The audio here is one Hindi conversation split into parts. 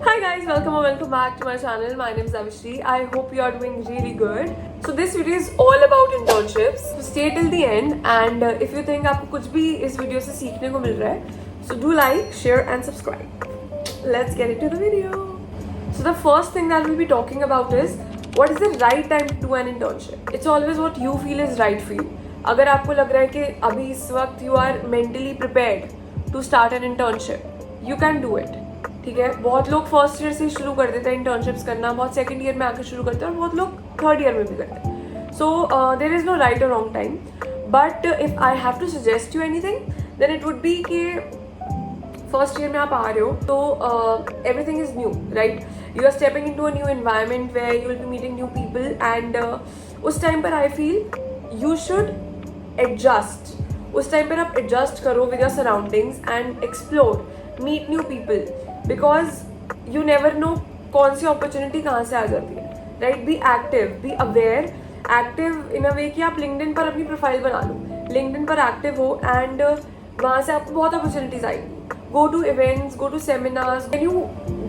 Hi guys, welcome back to my channel. My name is Avishri. I hope you are doing really good. So this video is all about internships. So stay till the end and if you think आपको कुछ भी इस वीडियो से सीखने को मिल रहा है, so do like, share and subscribe. Let's get into the video. So the first thing that we'll be talking about is what is the right time to do an internship. It's always what you feel is right for you. अगर आपको लग रहा है कि अभी इस वक्त you are mentally prepared to start an internship, you can do it. ठीक है, बहुत लोग फर्स्ट ईयर से शुरू कर देते हैं इंटर्नशिप्स करना, बहुत सेकंड ईयर में आके शुरू करते हैं और बहुत लोग थर्ड ईयर में भी करते हैं. So there is no right or wrong time, but if I have to suggest you anything then it would be कि फर्स्ट ईयर में आप आ रहे हो तो everything is new, right? You are stepping in to a new environment where you will be meeting new people and उस टाइम पर I feel you should adjust. उस टाइम पर आप एडजस्ट करो with your surroundings and explore, meet new people, because you never know कौन सी अपॉर्चुनिटी कहाँ से आ जाती है, right? Be active, be aware, active in a way कि आप लिंक्डइन पर अपनी प्रोफाइल बना लो, लिंक्डइन पर एक्टिव हो एंड वहाँ से आपको बहुत अपॉर्चुनिटीज आएंगी. Go to events, go to seminars. When you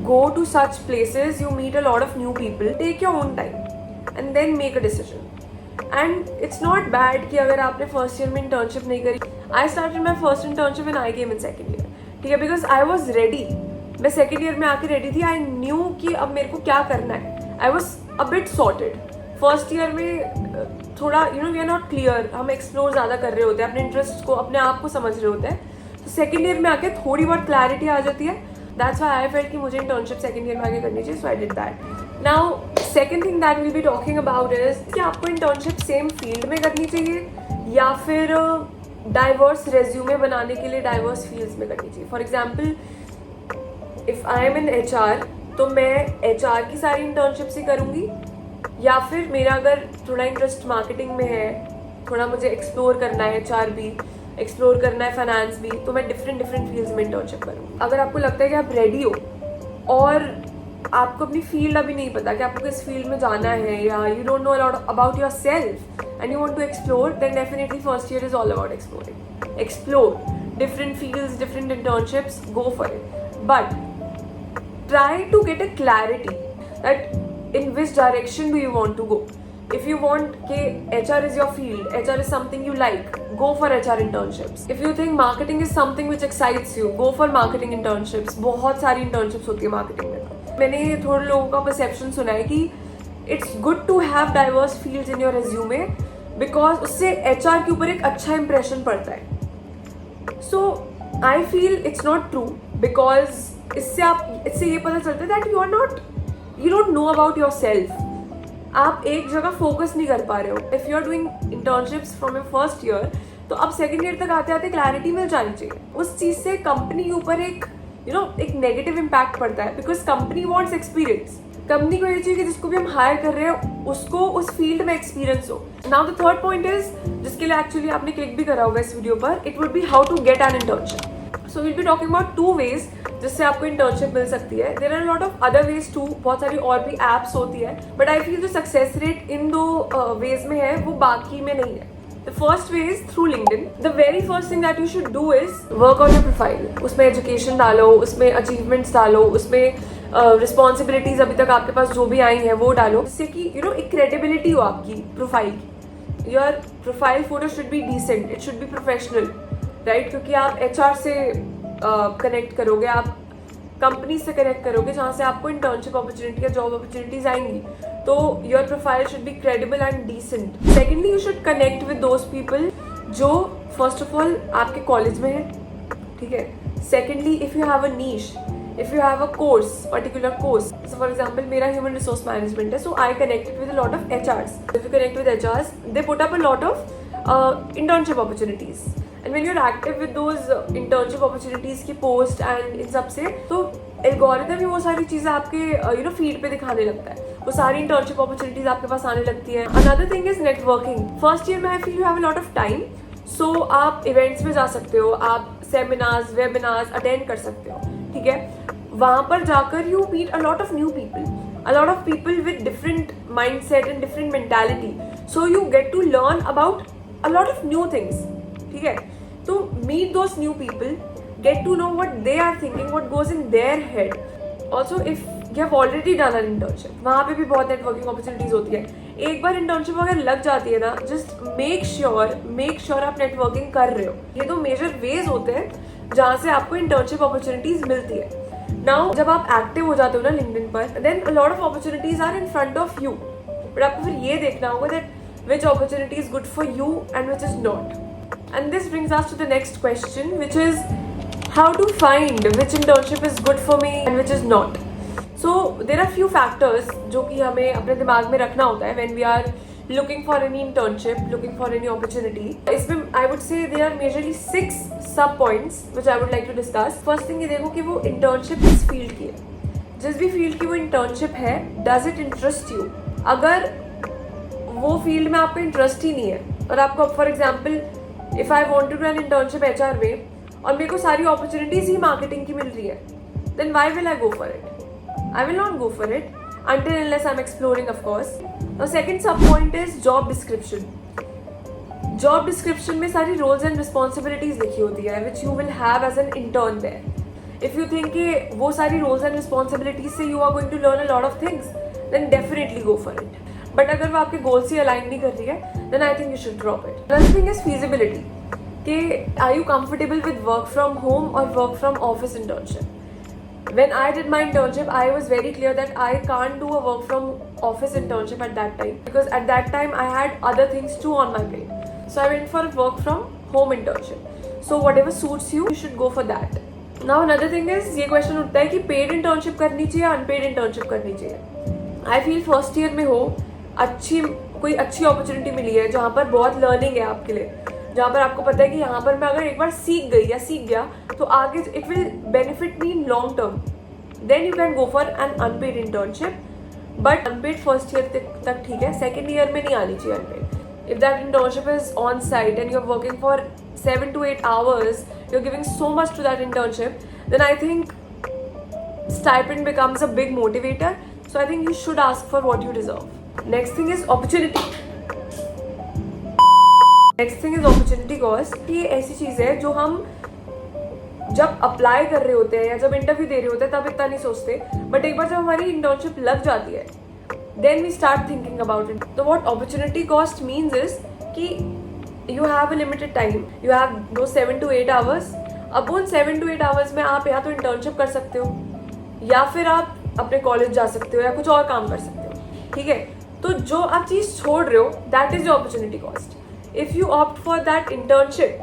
go to such places you meet a lot of new people. Take your own time and then make a decision. And it's not bad कि अगर आपने फर्स्ट ईयर में इंटर्नशिप नहीं करी. I started my first internship and I came in second year, ठीक है, बिकॉज आई वॉज रेडी. मैं सेकेंड ईयर में आके रेडी थी. आई न्यू कि अब मेरे को क्या करना है. I was a bit sorted. First year में थोड़ा वी आर नॉट क्लियर, हम एक्सप्लोर ज़्यादा कर रहे होते हैं, अपने इंटरेस्ट को, अपने आप को समझ रहे होते हैं. तो सेकेंड ईयर में आके थोड़ी बहुत क्लैरिटी आ जाती है. दैट्स व्हाई आई फेल्ट कि मुझे इंटर्नशिप सेकेंड ईयर में आगे करनी चाहिए, so I did that. Now second thing that will be talking about is कि आपको इंटर्नशिप सेम फील्ड में करनी चाहिए या फिर डाइवर्स रेज्यूमे बनाने के लिए डाइवर्स फील्ड्स में करनी चाहिए. For example if I am in HR तो मैं HR की सारी इंटर्नशिप्स ही करूँगी, या फिर मेरा अगर थोड़ा इंटरेस्ट मार्केटिंग में है, थोड़ा मुझे एक्सप्लोर करना है HR भी, एक्सप्लोर करना है फाइनेंस भी, तो मैं डिफरेंट फील्ड्स में इंटर्नशिप करूँगी. अगर आपको लगता है कि आप रेडी हो और आपको अपनी फील्ड अभी नहीं पता कि आपको किस फील्ड में जाना है, या you don't know a lot about yourself and you want to explore, then definitely first year is all about exploring. Explore different fields, different internships, go for it, but try to get a clarity that in which direction do you want to go. If you want कि HR is your field, HR is something you like, go for HR internships. If you think marketing is something which excites you, go for marketing internships. बहुत सारी internships होती है marketing में. मैंने थोड़े लोगों का perception सुना है कि it's good to have diverse fields in your resume because उससे HR के ऊपर एक अच्छा impression पड़ता है. So I feel it's not true because इससे ये पता चलता है that you don't know about yourself. आप एक जगह फोकस नहीं कर पा रहे हो. If you are doing internships from your first year तो अब सेकेंड ईयर तक आते आते क्लैरिटी मिल जानी चाहिए. उस चीज़ से कंपनी के ऊपर एक एक नेगेटिव इम्पैक्ट पड़ता है because company wants experience. Company को ये चाहिए कि जिसको भी हम हायर कर रहे हैं उसको उस फील्ड में एक्सपीरियंस हो. Now the third point is जिसके लिए एक्चुअली आपने क्लिक भी करा होगा इस वीडियो पर, it would be how to get an internship. So will be talking about 2 ways जिससे आपको इंटर्नशिप मिल सकती है. There are lot of other ways too, बहुत सारी और भी एप्स होती है, बट आई फील जो सक्सेस रेट इन 2 वेज में है वो बाकी में नहीं है. The first way is through LinkedIn. The very first thing that you should do is work on your profile. उसमें एजुकेशन डालो, उसमें अचीवमेंट्स डालो, उसमें रिस्पॉन्सिबिलिटीज अभी तक आपके पास जो भी आई हैं वो डालो, जिससे कि एक क्रेडिबिलिटी हो आपकी प्रोफाइल की. Your profile photo should be decent, it should be professional, right? क्योंकि आप HR से कनेक्ट करोगे, आप कंपनी से कनेक्ट करोगे जहाँ से आपको इंटर्नशिप अपॉर्चुनिटी या जॉब अपॉर्चुनिटीज आएंगी. तो your profile should be credible and decent. Secondly you should connect with those people जो फर्स्ट ऑफ ऑल आपके कॉलेज में है, ठीक है. Secondly if you have a niche, if you have a course, particular course, so for example मेरा human resource management है, so I connected with a lot of HRs. If you connect with HRs, they put up a lot of internship opportunities, and when you're active with those internship opportunities की post and इन सब से, तो algorithm भी वो सारी चीज़ें आपके feed पे दिखाने लगता है, वो सारी internship opportunities आपके पास आने लगती हैं. Another thing is networking. First year में I feel you have a lot of time, so आप events में जा सकते हो, आप seminars, webinars attend कर सकते हो, ठीक है. वहाँ पर जाकर you meet a lot of new people, a lot of people with different mindset and different mentality. So you get to learn about a lot of new things, ठीक है. तो meet those new people, get to know what they are thinking, what goes in their head. Also if you have already done an internship, वहाँ पे भी बहुत नेटवर्किंग अपॉर्चुनिटीज होती है. एक बार इंटर्नशिप अगर लग जाती है ना, जस्ट मेक श्योर आप नेटवर्किंग कर रहे हो. ये दो मेजर वेज होते हैं जहाँ से आपको इंटर्नशिप अपॉर्चुनिटीज मिलती है. नाउ जब आप एक्टिव हो जाते हो ना लिंक्डइन पर, then a lot of opportunities are in front of you, but आपको फिर ये देखना होगा that which opportunity is good for you and which is not. And this brings us to the next question, which is how to find which internship is good for me and which is not. So there are few factors जो कि हमें अपने दिमाग में रखना होता है when we are looking for any internship, looking for any opportunity. इसमें I would say there are majorly 6 sub points which I would like to discuss. First thing ये देखो कि वो internship किस field की है. जिस भी field की वो internship है, does it interest you? अगर वो फील्ड में आपका इंटरेस्ट ही नहीं है और आपको for example if I want to do an internship HR में और मेरे को सारी अपॉर्चुनिटीज ही मार्केटिंग की मिल रही है, then why will I go for it? I will not go for it until unless I'm exploring, of course. The second sub point is job description. Job description में सारी roles and responsibilities लिखी होती है which you will have as an intern there. If you think कि वो सारी roles and responsibilities से you are going to learn a lot of things, then definitely go for it. But अगर वो आपके गोल से अलाइन नहीं कर रही है, then I think you should drop it. Another thing is feasibility, कि are you comfortable with work from home or work from office internship. When I did my internship, I was very clear that I can't do a work from office internship at that time, because at that time I had other things too on my plate. So I went for a work from home internship. So whatever suits you, you should go for that. Now another thing is, ये question उठता है कि paid internship करनी चाहिए या unpaid internship करनी चाहिए. I feel first year में हो, कोई अच्छी अपॉर्चुनिटी मिली है जहाँ पर बहुत लर्निंग है आपके लिए, जहाँ पर आपको पता है कि यहाँ पर मैं अगर एक बार सीख गई या सीख गया तो आगे it will benefit me long term, then you can go for an unpaid internship. But unpaid first year तक ठीक है, सेकेंड ईयर में नहीं आनी चाहिए unpaid. If that internship is on site and you are working for 7 to 8 hours, you are giving so much to that internship, then I think stipend becomes a big motivator. So I think you should ask for what you deserve. Next thing is opportunity. Next thing is opportunity cost. ये ऐसी चीज है जो हम जब अप्लाई कर रहे होते हैं या जब इंटरव्यू दे रहे होते हैं तब इतना नहीं सोचते, बट एक बार जब हमारी इंटर्नशिप लग जाती है, then we start thinking about it. तो what opportunity cost means is कि you have a limited time. You have those 7 to 8 hours. अब उन 7 to 8 hours में आप या तो इंटर्नशिप कर सकते हो या फिर आप अपने कॉलेज जा सकते हो या कुछ और काम कर सकते हो. ठीक है, तो जो आप चीज छोड़ रहे हो, that is your opportunity cost. If you opt for that internship,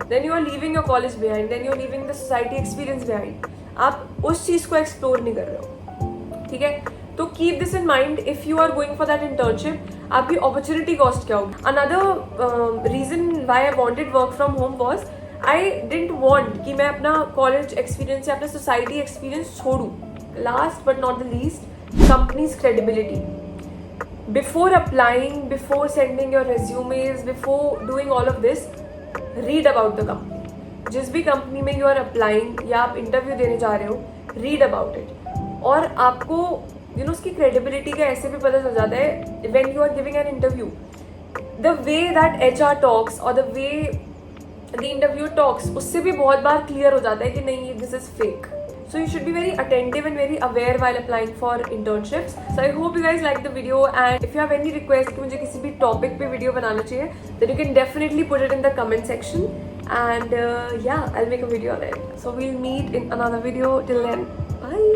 then you are leaving your college behind, then you are leaving the society experience behind. आप उस चीज को एक्सप्लोर नहीं कर रहे हो. ठीक है, तो keep this in mind. If you are going for that internship, आपकी अपॉर्चुनिटी कॉस्ट क्या होगी. Another reason why I wanted work from home was I didn't want कि मैं अपना कॉलेज एक्सपीरियंस या अपना सोसाइटी एक्सपीरियंस छोड़ूं. Last but not the least, company's credibility. Before applying, before sending your resumes, before doing all of this, read about the company. जिस भी कंपनी में you are applying या आप इंटरव्यू देने जा रहे हो, read about it. और आपको उसकी credibility का ऐसे भी पता चल जाता है when you are giving an interview. The way that HR talks or the way the interviewer talks, उससे भी बहुत बार clear हो जाता है कि नहीं, this is fake. So you should be very attentive and very aware while applying for internships. So I hope you guys liked the video, and if you have any request कि मुझे किसी भी topic पे video बनाना चाहिए, then you can definitely put it in the comment section, and yeah, I'll make a video on it. So we'll meet in another video. Till then, bye.